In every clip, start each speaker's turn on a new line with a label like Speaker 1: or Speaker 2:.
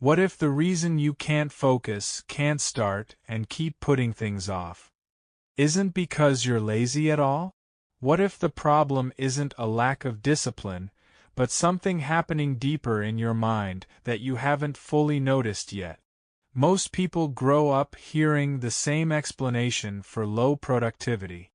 Speaker 1: What if the reason you can't focus, can't start, and keep putting things off isn't because you're lazy at all? What if the problem isn't a lack of discipline, but something happening deeper in your mind that you haven't fully noticed yet? Most people grow up hearing the same explanation for low productivity.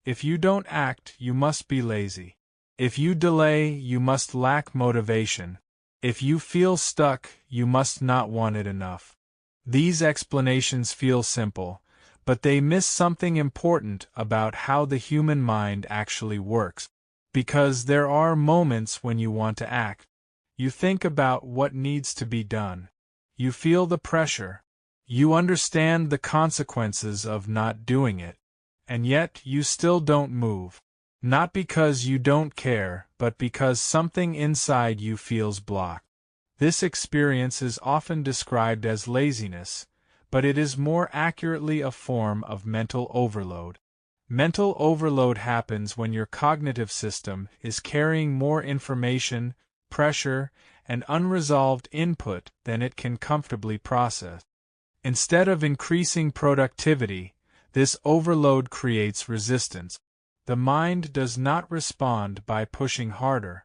Speaker 1: If you don't act, you must be lazy. If you delay, you must lack motivation. If you feel stuck, you must not want it enough. These explanations feel simple, but they miss something important about how the human mind actually works. Because there are moments when you want to act. You think about what needs to be done. You feel the pressure. You understand the consequences of not doing it. And yet you still don't move. Not because you don't care, but because something inside you feels blocked. This experience is often described as laziness, but it is more accurately a form of mental overload. Mental overload happens when your cognitive system is carrying more information, pressure, and unresolved input than it can comfortably process. Instead of increasing productivity, this overload creates resistance. The mind does not respond by pushing harder.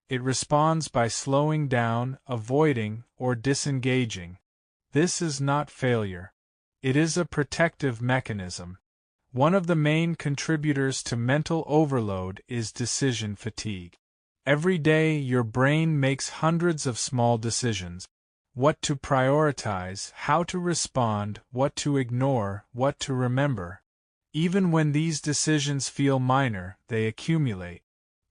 Speaker 1: It responds by slowing down, avoiding, or disengaging. This is not failure. It is a protective mechanism. One of the main contributors to mental overload is decision fatigue. Every day your brain makes hundreds of small decisions. What to prioritize, how to respond, what to ignore, what to remember. Even when these decisions feel minor, they accumulate.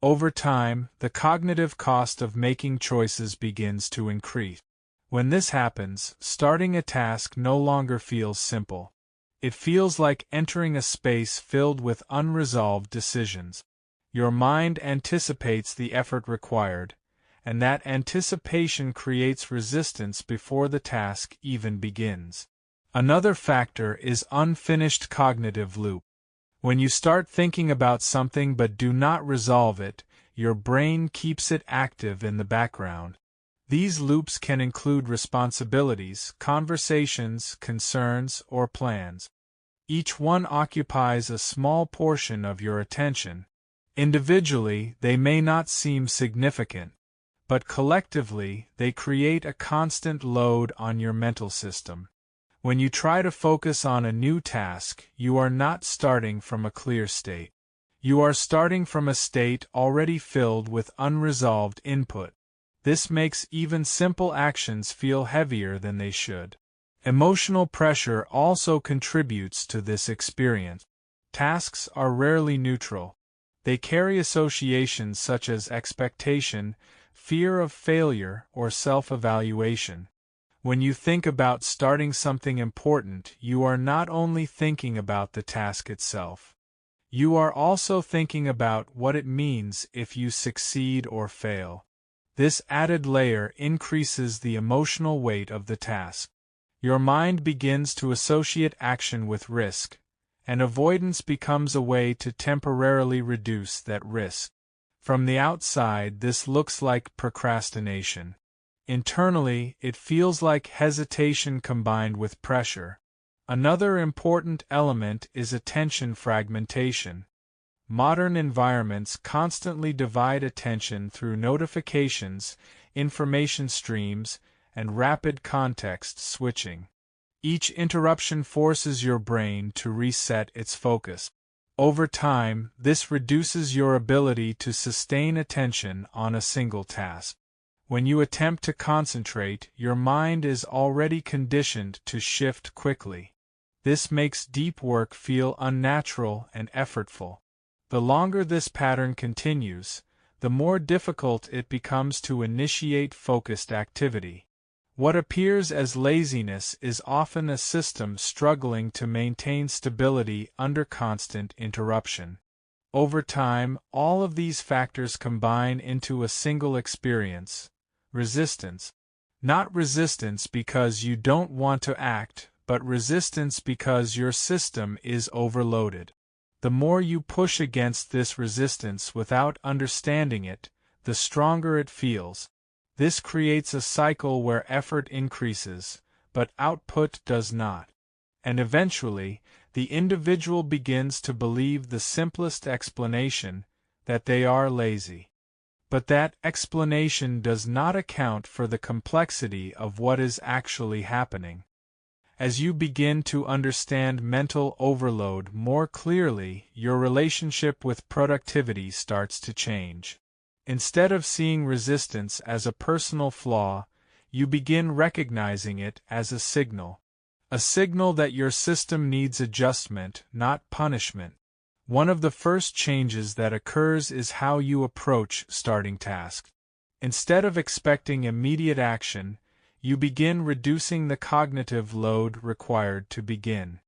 Speaker 1: Over time, the cognitive cost of making choices begins to increase. When this happens, starting a task no longer feels simple. It feels like entering a space filled with unresolved decisions. Your mind anticipates the effort required, and that anticipation creates resistance before the task even begins. Another factor is unfinished cognitive loop. When you start thinking about something but do not resolve it, your brain keeps it active in the background. These loops can include responsibilities, conversations, concerns, or plans. Each one occupies a small portion of your attention. Individually, they may not seem significant, but collectively, they create a constant load on your mental system. When you try to focus on a new task, you are not starting from a clear state. You are starting from a state already filled with unresolved input. This makes even simple actions feel heavier than they should. Emotional pressure also contributes to this experience. Tasks are rarely neutral. They carry associations such as expectation, fear of failure, or self-evaluation. When you think about starting something important, you are not only thinking about the task itself. You are also thinking about what it means if you succeed or fail. This added layer increases the emotional weight of the task. Your mind begins to associate action with risk, and avoidance becomes a way to temporarily reduce that risk. From the outside, this looks like procrastination. Internally, it feels like hesitation combined with pressure. Another important element is attention fragmentation. Modern environments constantly divide attention through notifications, information streams, and rapid context switching. Each interruption forces your brain to reset its focus. Over time, this reduces your ability to sustain attention on a single task. When you attempt to concentrate, your mind is already conditioned to shift quickly. This makes deep work feel unnatural and effortful. The longer this pattern continues, the more difficult it becomes to initiate focused activity. What appears as laziness is often a system struggling to maintain stability under constant interruption. Over time, all of these factors combine into a single experience: resistance. Not resistance because you don't want to act, but resistance because your system is overloaded. The more you push against this resistance without understanding it, the stronger it feels. This creates a cycle where effort increases, but output does not. And eventually, the individual begins to believe the simplest explanation, that they are lazy. But that explanation does not account for the complexity of what is actually happening. As you begin to understand mental overload more clearly, your relationship with productivity starts to change. Instead of seeing resistance as a personal flaw, you begin recognizing it as a signal that your system needs adjustment, not punishment. One of the first changes that occurs is how you approach starting tasks. Instead of expecting immediate action, you begin reducing the cognitive load required to begin.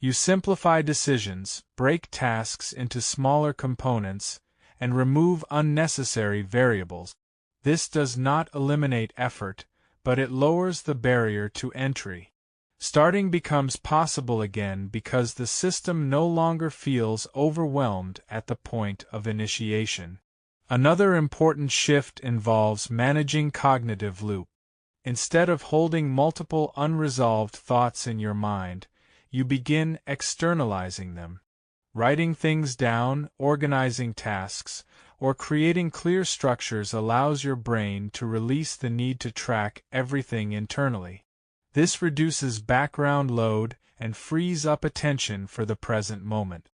Speaker 1: You simplify decisions, break tasks into smaller components, and remove unnecessary variables. This does not eliminate effort, but it lowers the barrier to entry. Starting becomes possible again because the system no longer feels overwhelmed at the point of initiation. Another important shift involves managing cognitive loop. Instead of holding multiple unresolved thoughts in your mind, you begin externalizing them. Writing things down, organizing tasks, or creating clear structures allows your brain to release the need to track everything internally. This reduces background load and frees up attention for the present moment.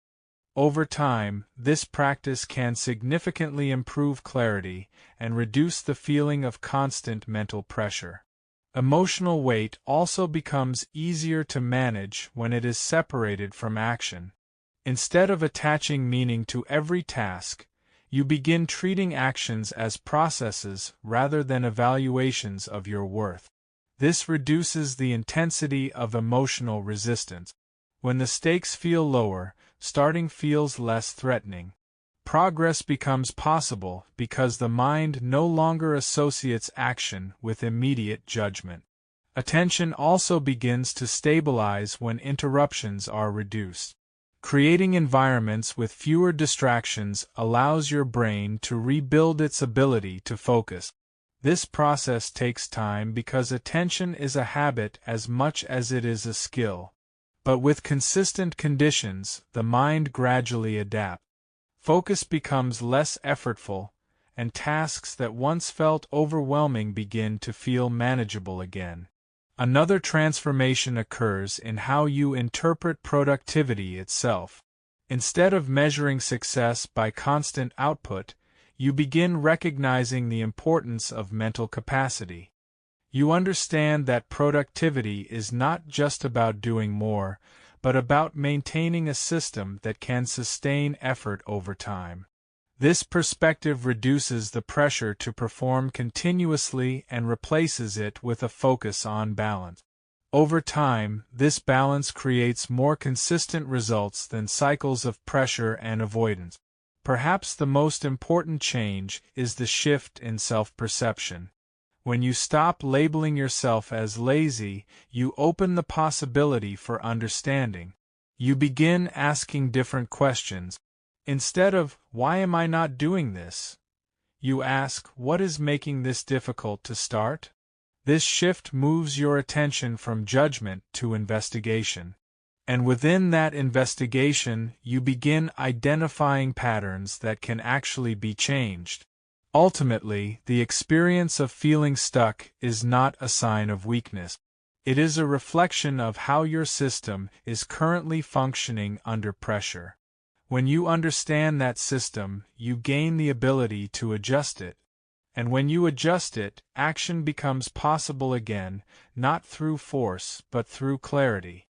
Speaker 1: Over time, this practice can significantly improve clarity and reduce the feeling of constant mental pressure. Emotional weight also becomes easier to manage when it is separated from action. Instead of attaching meaning to every task, you begin treating actions as processes rather than evaluations of your worth. This reduces the intensity of emotional resistance. When the stakes feel lower, starting feels less threatening. Progress becomes possible because the mind no longer associates action with immediate judgment. Attention also begins to stabilize when interruptions are reduced. Creating environments with fewer distractions allows your brain to rebuild its ability to focus. This process takes time because attention is a habit as much as it is a skill. But with consistent conditions, the mind gradually adapts. Focus becomes less effortful, and tasks that once felt overwhelming begin to feel manageable again. Another transformation occurs in how you interpret productivity itself. Instead of measuring success by constant output, you begin recognizing the importance of mental capacity. You understand that productivity is not just about doing more, but about maintaining a system that can sustain effort over time. This perspective reduces the pressure to perform continuously and replaces it with a focus on balance. Over time, this balance creates more consistent results than cycles of pressure and avoidance. Perhaps the most important change is the shift in self-perception. When you stop labeling yourself as lazy, you open the possibility for understanding. You begin asking different questions. Instead of, "Why am I not doing this?" you ask, "What is making this difficult to start?" This shift moves your attention from judgment to investigation. And within that investigation, you begin identifying patterns that can actually be changed. Ultimately, the experience of feeling stuck is not a sign of weakness. It is a reflection of how your system is currently functioning under pressure. When you understand that system, you gain the ability to adjust it. And when you adjust it, action becomes possible again, not through force but through clarity.